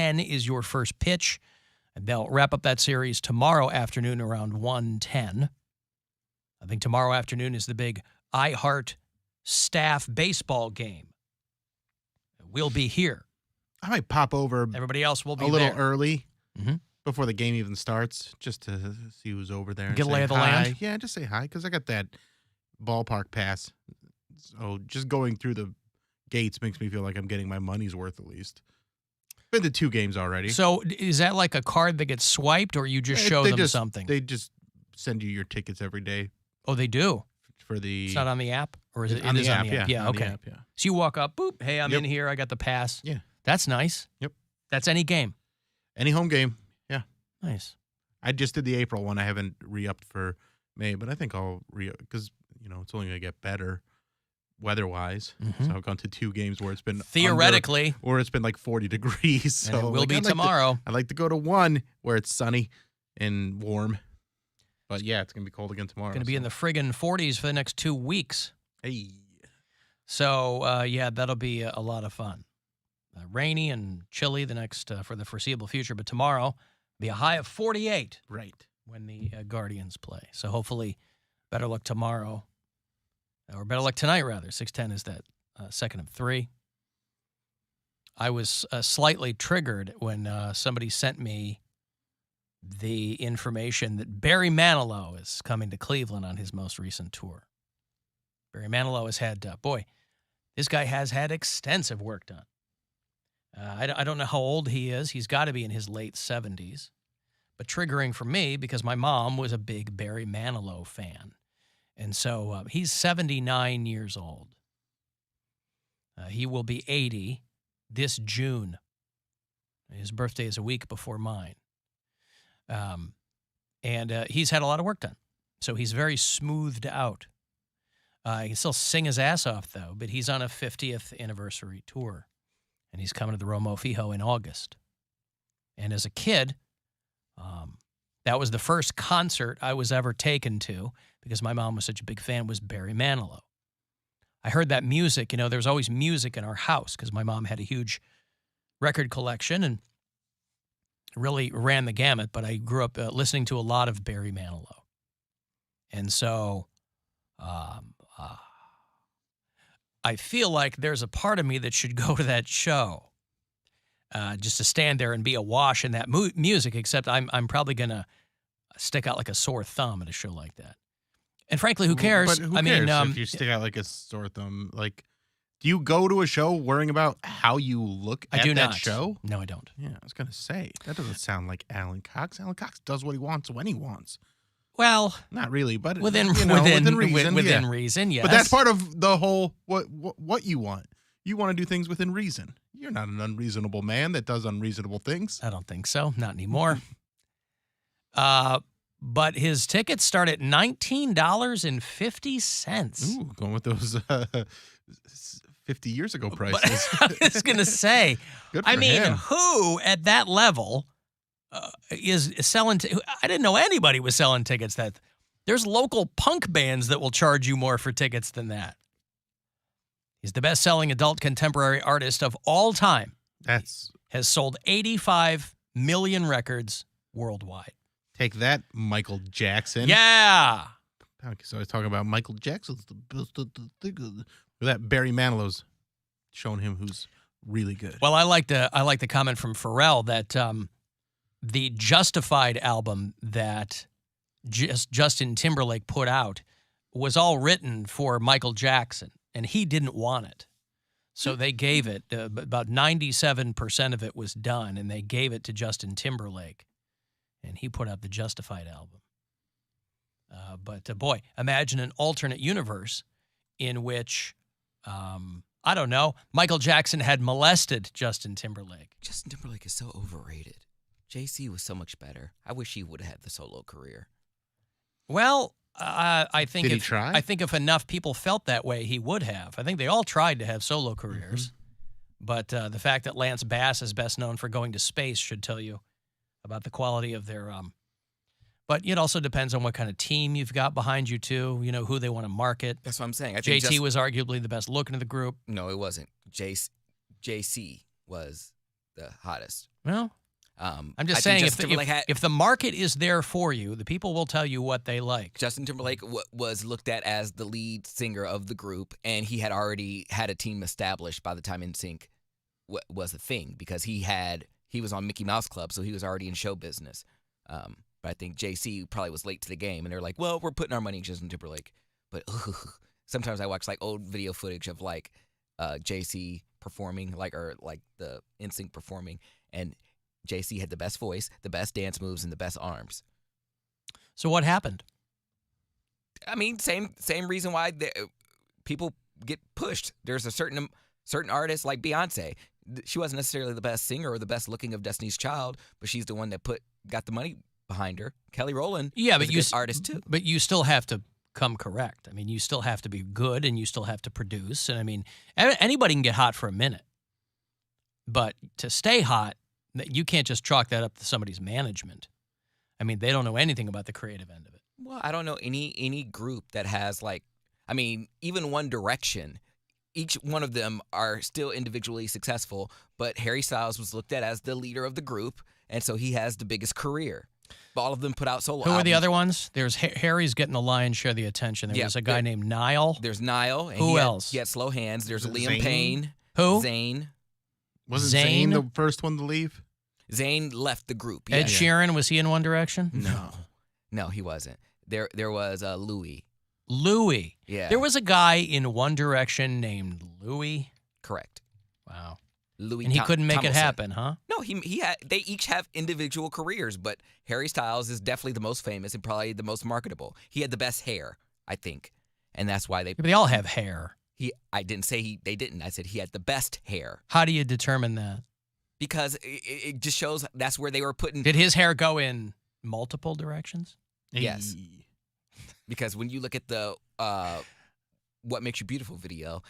10 is your first pitch. And they'll wrap up that series tomorrow afternoon around 1:10. I think tomorrow afternoon is the big iHeart staff baseball game. We'll be here. I might pop over. Everybody else will be a little there. early before the game even starts, just to see who's over there. Get a lay of the hi. land? Yeah, just say hi, because I got that ballpark pass. So just going through the gates makes me feel like I'm getting my money's worth at least. Been to 2 games already. So is that like a card that gets swiped, or you just show them something? They just send you your tickets every day. Oh, they do? For the... It's not on the app? Or is it on the app? On the app? Yeah, on okay. the app, yeah. So you walk up, boop, hey, I'm in here, I got the pass. Yeah. That's nice. Yep. That's any game. Any home game, yeah. Nice. I just did the April one. I haven't re-upped for May, but I think I'll re-up because, it's only going to get better weather-wise. So I've gone to 2 games where it's been theoretically, or it's been like 40 degrees. So and it will be tomorrow. I'd like to go to 1 where it's sunny and warm. But yeah, it's going to be cold again tomorrow. Going to be in the friggin' 40s for the next 2 weeks. Hey. So, yeah, that'll be a lot of fun. Rainy and chilly for the foreseeable future, but tomorrow be a high of 48. Right. When the Guardians play. So hopefully better luck tomorrow, or better luck tonight, rather. 6:10 is that second of 3. I was slightly triggered when somebody sent me the information that Barry Manilow is coming to Cleveland on his most recent tour. Barry Manilow has had, this guy has had extensive work done. I don't know how old he is. He's got to be in his late 70s. But triggering for me because my mom was a big Barry Manilow fan. And so he's 79 years old. He will be 80 this June. His birthday is a week before mine. And he's had a lot of work done. So he's very smoothed out. He can still sing his ass off, though, but he's on a 50th anniversary tour. And he's coming to the Romo Fijo in August. And as a kid, that was the first concert I was ever taken to, because my mom was such a big fan, was Barry Manilow. I heard that music, there was always music in our house, because my mom had a huge record collection and really ran the gamut, but I grew up listening to a lot of Barry Manilow. And so I feel like there's a part of me that should go to that show just to stand there and be awash in that music, except I'm probably going to stick out like a sore thumb at a show like that. And frankly, who cares? But who cares if you stick out like a sore thumb? Like, do you go to a show worrying about how you look at that show? No, I don't. Yeah, I was going to say, that doesn't sound like Alan Cox. Alan Cox does what he wants when he wants. Well, not really, but within reason, yes. But that's part of the whole what you want. You want to do things within reason. You're not an unreasonable man that does unreasonable things. I don't think so. Not anymore. But his tickets start at $19.50. Ooh, going with those 50 years ago prices. I was going to say, Good for him. Who at that level is selling? I didn't know anybody was selling tickets. There's local punk bands that will charge you more for tickets than that. He's the best-selling adult contemporary artist of all time. Has sold 85 million records worldwide. Take that, Michael Jackson. Yeah. So I was talking about Michael Jackson's that Barry Manilow's showing him who's really good. Well, I like the comment from Pharrell that the Justified album that Justin Timberlake put out was all written for Michael Jackson, and he didn't want it. So they gave it, about 97% of it was done, and they gave it to Justin Timberlake, and he put out the Justified album. But boy, imagine an alternate universe in which, I don't know, Michael Jackson had molested Justin Timberlake. Justin Timberlake is so overrated. JC was so much better. I wish he would have had the solo career. Well, I think Did he try? I think if enough people felt that way, he would have. I think they all tried to have solo careers. But the fact that Lance Bass is best known for going to space should tell you about the quality of their but it also depends on what kind of team you've got behind you, too, who they want to market. That's what I'm saying. I JT think was arguably the best looking of the group. No, it wasn't. JC was the hottest. Well, I'm just saying, if the market is there for you, the people will tell you what they like. Justin Timberlake was looked at as the lead singer of the group, and he had already had a team established by the time NSYNC was a thing, because he was on Mickey Mouse Club, so he was already in show business. But I think JC probably was late to the game, and they're like, well, we're putting our money in Justin Timberlake. But sometimes I watch like old video footage of like JC performing, or the NSYNC performing, and JC had the best voice, the best dance moves, and the best arms. So what happened? I mean, same reason why people get pushed. There's a certain artist like Beyonce. She wasn't necessarily the best singer or the best looking of Destiny's Child, but she's the one that got the money behind her. Kelly Rowland, but you artist too. But you still have to come correct. I mean, you still have to be good, and you still have to produce. And I mean, anybody can get hot for a minute, but to stay hot, you can't just chalk that up to somebody's management. I mean, they don't know anything about the creative end of it. Well, I don't know any group that has even One Direction. Each one of them are still individually successful, but Harry Styles was looked at as the leader of the group, and so he has the biggest career. But all of them put out solo albums. Who are the other ones? There's Harry's getting the lion's share of the attention. There was a guy named Niall. There's Niall. And Who else? He had Slow Hands. There's Liam Zayn? Payne. Who? Zayn. Wasn't Zayn the first one to leave? Zayn left the group. Ed Sheeran, was he in One Direction? No, he wasn't. There was Louis. Louis. Yeah. There was a guy in One Direction named Louis. Correct. Wow. Louis. And he couldn't make it Tomlinson. happen, huh? No, they each have individual careers, but Harry Styles is definitely the most famous and probably the most marketable. He had the best hair, I think, and that's why But they all have hair. I didn't say they didn't. I said he had the best hair. How do you determine that? Because it just shows that's where they were putting. Did his hair go in multiple directions? Yes. Because when you look at the What Makes You Beautiful video,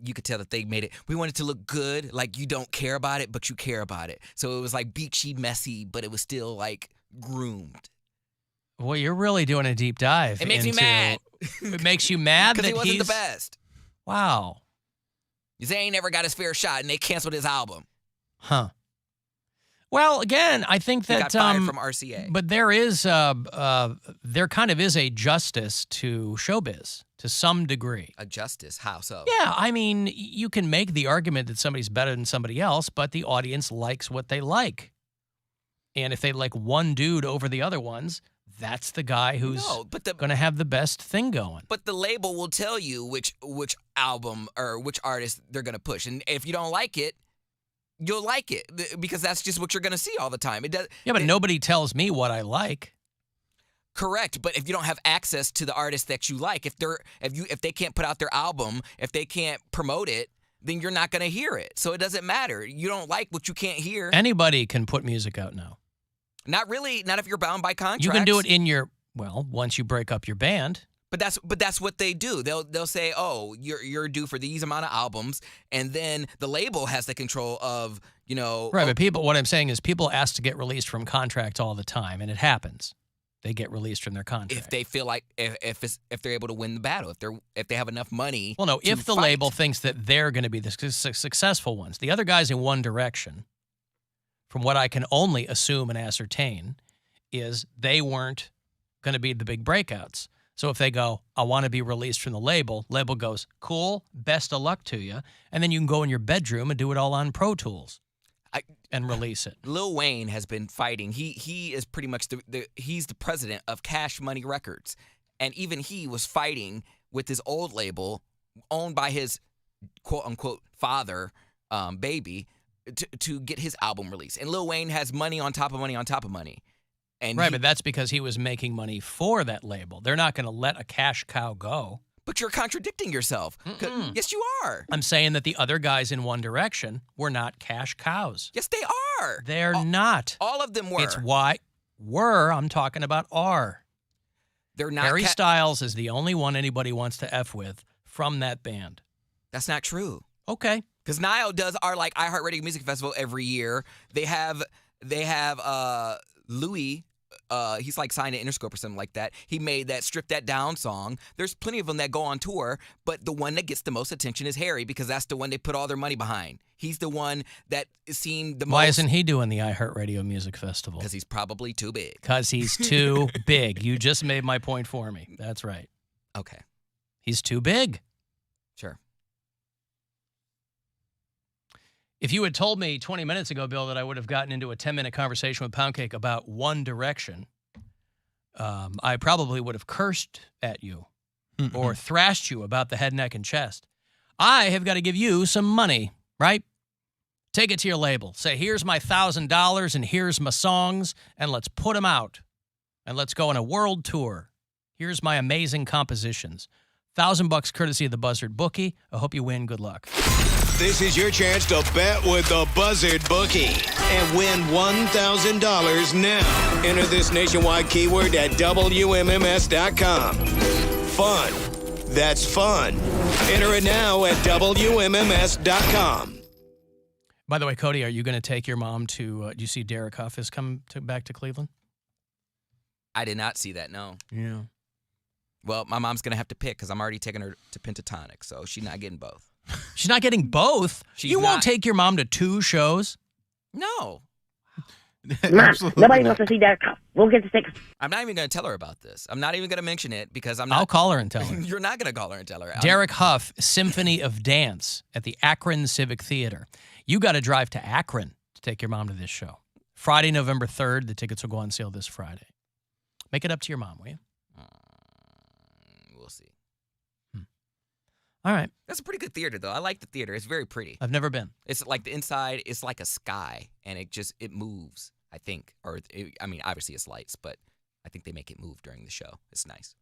you could tell that they made it. We wanted to look good, like you don't care about it, but you care about it. So it was like beachy, messy, but it was still like groomed. Well, you're really doing a deep dive. It makes me mad. It makes you mad that he wasn't the best. Wow. Zayn never got his fair shot, and they canceled his album. Huh. Well, again, I think that he got fired from RCA. But there kind of is a justice to showbiz to some degree. A justice? How so? Yeah, I mean, you can make the argument that somebody's better than somebody else, but the audience likes what they like. And if they like one dude over the other ones, that's the guy who's going to have the best thing going. But the label will tell you which album or which artist they're going to push. And if you don't like it, you'll like it because that's just what you're going to see all the time. It does. Yeah, but nobody tells me what I like. Correct, but if you don't have access to the artists that you like, if they can't put out their album, if they can't promote it, then you're not going to hear it. So it doesn't matter. You don't like what you can't hear. Anybody can put music out now. Not really. Not if you're bound by contracts. You can do it once you break up your band. But that's what they do. They'll say, "Oh, you're due for these amount of albums," and then the label has the control of, Right, but what I'm saying is people ask to get released from contracts all the time, and it happens. They get released from their contract. If they feel like if they're able to win the battle, if they have enough money. Well, no, if the label thinks that they're going to be the successful ones. The other guys in One Direction, from what I can only assume and ascertain, is they weren't going to be the big breakouts. So if they go, I want to be released from the label goes, cool, best of luck to you. And then you can go in your bedroom and do it all on Pro Tools and release it. Lil Wayne has been fighting. He is pretty much he's the president of Cash Money Records. And even he was fighting with his old label owned by his quote-unquote father, baby, to get his album released. And Lil Wayne has money on top of money on top of money. And but that's because he was making money for that label. They're not going to let a cash cow go. But you're contradicting yourself. Yes, you are. I'm saying that the other guys in One Direction were not cash cows. Yes, they are. They're not. All of them were. It's why I'm talking about are. They're not. Harry Styles is the only one anybody wants to F with from that band. That's not true. Okay. Because Niall does our iHeartRadio Music Festival every year. They have Louis he's like signed to Interscope or something like that. He made that Strip That Down song. There's plenty of them that go on tour, but the one that gets the most attention is Harry because that's the one they put all their money behind. He's the one that seemed the most. Why isn't he doing the iHeartRadio Music Festival? Because he's probably too big. Because he's too big. You just made my point for me. That's right. Okay. He's too big. Sure. If you had told me 20 minutes ago, Bill, that I would have gotten into a 10-minute conversation with Poundcake about One Direction, I probably would have cursed at you or thrashed you about the head, neck, and chest. I have got to give you some money, right? Take it to your label. Say, here's my $1,000 and here's my songs, and let's put them out. And let's go on a world tour. Here's my amazing compositions. $1,000 courtesy of the Buzzard Bookie. I hope you win. Good luck. This is your chance to bet with the Buzzard Bookie and win $1,000 now. Enter this nationwide keyword at WMMS.com. Fun. That's fun. Enter it now at WMMS.com. By the way, Cody, are you going to take your mom to, do you see Derek Huff has come back to Cleveland? I did not see that, no. Yeah. Well, my mom's going to have to pick because I'm already taking her to Pentatonic, so she's not getting both. She's not getting both? She's won't not. take your mom to 2 shows? No. Absolutely Nobody not. wants to see Derek Huff. We'll get the tickets. I'm not even going to tell her about this. I'm not even going to mention it because I'm not. I'll call her and tell her. You're not going to call her and tell her. Derek Huff, Symphony of Dance at the Akron Civic Theater. You got to drive to Akron to take your mom to this show. Friday, November 3rd. The tickets will go on sale this Friday. Make it up to your mom, will you? We'll see. All right. That's a pretty good theater, though. I like the theater. It's very pretty. I've never been. It's like the inside, it's like a sky, and it moves, I think. Obviously it's lights, but I think they make it move during the show. It's nice.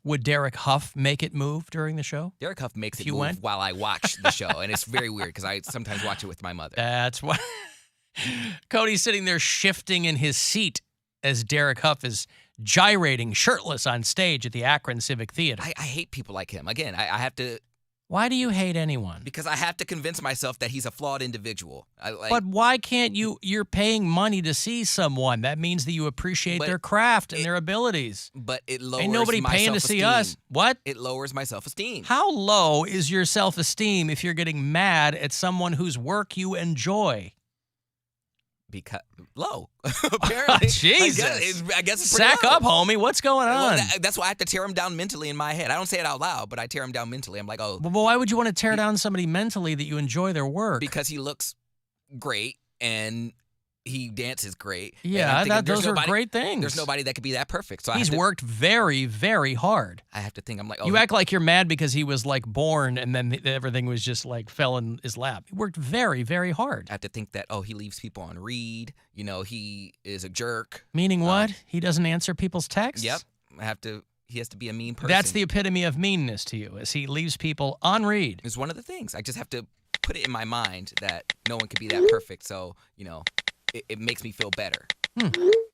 Would Derek Huff make it move during the show? Derek Huff makes If it you move went? while I watch the show, and it's very weird because I sometimes watch it with my mother. That's why. Cody's sitting there shifting in his seat as Derek Huff is gyrating shirtless on stage at the Akron Civic Theater. I hate people like him. Again, I have to, Why do you hate anyone? because I have to convince myself that he's a flawed individual. But why can't you? You're paying money to see someone. That means that you appreciate But their craft and their abilities. But it lowers Ain't nobody my paying to see us. self-esteem. What? It lowers my self-esteem. How low is your self-esteem if you're getting mad at someone whose work you enjoy? Because low, apparently. Jesus. I guess it's pretty Sack low. up, homie. What's going on? Well, that's why I have to tear him down mentally in my head. I don't say it out loud, but I tear him down mentally. I'm like, oh, Well, why would you want to tear down somebody mentally that you enjoy their work? because he looks great and he dances great. And Yeah, I'm thinking, those are great things. There's nobody that could be that perfect. So He's worked very, very hard. I have to think. I'm like, oh, You act like you're mad because he was like born and then everything was just like fell in his lap. He worked very, very hard. I have to think that, oh, he leaves people on read. You know, he is a jerk. Meaning what? He doesn't answer people's texts? Yep. He has to be a mean person. That's the epitome of meanness to you, is he leaves people on read. It's one of the things. I just have to put it in my mind that no one could be that perfect. So, you know, it makes me feel better.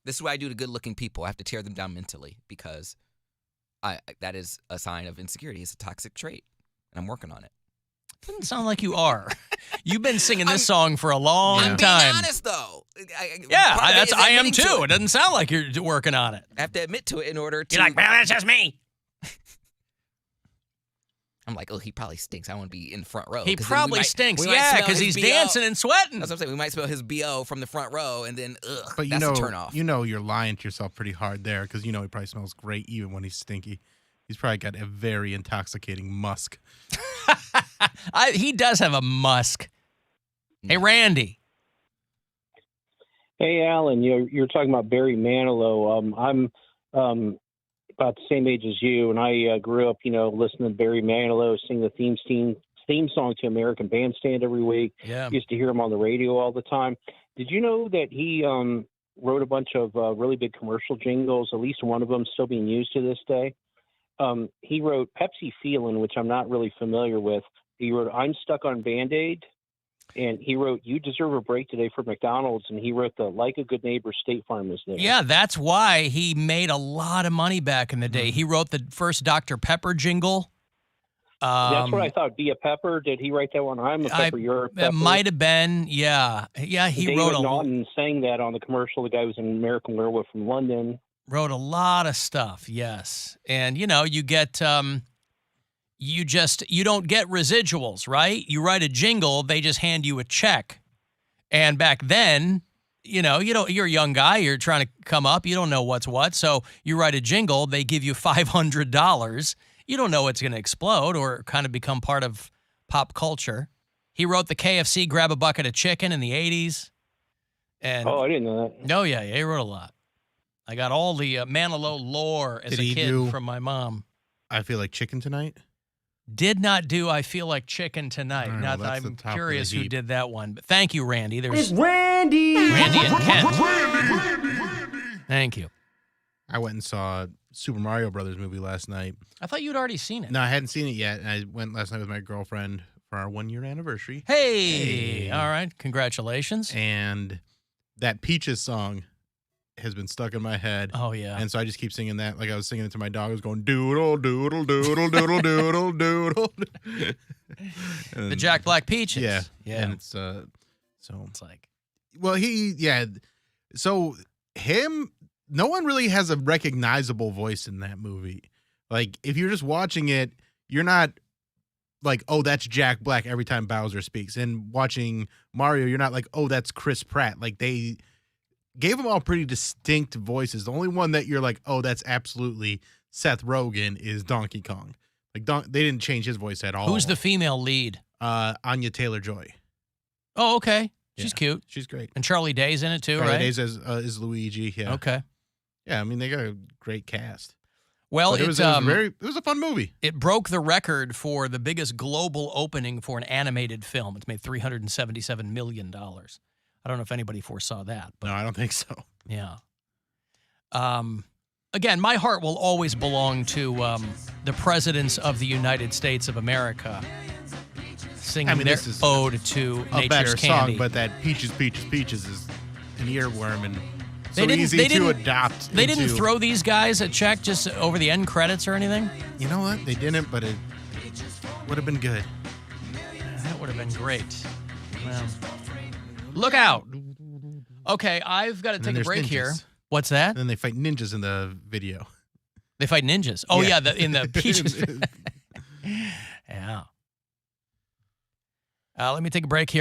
This is what I do to good-looking people. I have to tear them down mentally because that is a sign of insecurity. It's a toxic trait, and I'm working on it. Doesn't sound like you are. You've been singing this song for a long I'm time. being honest, though. Yeah, Part of it is I am admitting too. to It doesn't sound like you're working on it. I have to admit to it in order to. You're like, well, that's just me. I'm like, oh, he probably stinks. I want to be in the front row. He 'cause then probably we might- stinks. we might Yeah, smell because his he's BO. dancing and sweating. That's what I'm saying. We might smell his BO from the front row, and then, ugh, But that's a turn off. you know you're lying to yourself pretty hard there because you know he probably smells great even when he's stinky. He's probably got a very intoxicating musk. He does have a musk. Hey, Randy. Hey, Alan, you're talking about Barry Manilow. I'm about the same age as you, and I grew up, listening to Barry Manilow sing the theme song to American Bandstand every week. Yeah. Used to hear him on the radio all the time. Did you know that he wrote a bunch of really big commercial jingles, at least one of them still being used to this day? He wrote Pepsi Feelin', which I'm not really familiar with. He wrote I'm Stuck on Band-Aid. And he wrote, You Deserve a Break Today for McDonald's. And he wrote the Like a Good Neighbor State Farm is there. Yeah, that's why he made a lot of money back in the day. He wrote the first Dr. Pepper jingle. That's what I thought. Be a Pepper. Did he write that one? I'm a Pepper. You're a Pepper. It might have been. Yeah. He David wrote a Naughton sang that on the commercial. The guy was an American Werewolf from London. Wrote a lot of stuff. Yes, and you get you don't get residuals, right? You write a jingle, they just hand you a check, and back then. You're a young guy, you're trying to come up, you don't know what's what. So you write a jingle, they give you $500. You don't know it's going to explode or kind of become part of pop culture. He wrote the KFC Grab a Bucket of Chicken in the 80s. And I didn't know that. Oh, yeah, he wrote a lot. I got all the Manilow lore as a kid from my mom. I Feel Like Chicken Tonight? Did not do I Feel Like Chicken Tonight. Right, Not well, that that's I'm the top of curious the who heap. did that one. But thank you, Randy. It's Randy. Randy and Kent. Thank you. I went and saw Super Mario Brothers movie last night. I thought you'd already seen it. No, I hadn't seen it yet. And I went last night with my girlfriend for our 1-year anniversary. Hey! All right. Congratulations. And that Peaches song has been stuck in my head. Oh, yeah. And so I just keep singing that. Like I was singing it to my dog. I was going, doodle, doodle, doodle, doodle, doodle, doodle. The Jack Black Peaches. Yeah. Yeah. And it's, so. It's like. Well, so him, no one really has a recognizable voice in that movie. Like, if you're just watching it, you're not like, oh, that's Jack Black every time Bowser speaks. And watching Mario, you're not like, oh, that's Chris Pratt. Like, they gave them all pretty distinct voices. The only one that you're like, oh, that's absolutely Seth Rogen is Donkey Kong. Like, they didn't change his voice at all. Who's the female lead? Anya Taylor-Joy. Oh, okay. She's Yeah, cute. She's great. And Charlie Day's in it too, Charlie right? Day's is Luigi. Yeah. Okay. Yeah, I mean, they got a great cast. Well, But it was a fun movie. It broke the record for the biggest global opening for an animated film. It's made $377 million. I don't know if anybody foresaw that. But No, I don't think so. yeah. Again, my heart will always belong to the presidents of the United States of America singing their this is ode to A nature's better candy. song, but that Peaches, Peaches, Peaches is an earworm and so They didn't- easy they to didn't- adopt. They didn't into. throw these guys a check just over the end credits or anything? You know what? They didn't, but it would have been good. That would have been great. Well, look out. Okay, I've got to And take then a break there's here. ninjas. What's that? And then they fight ninjas in the video. They fight ninjas. Oh, Yeah. yeah, in the Peaches. Yeah. Let me take a break here.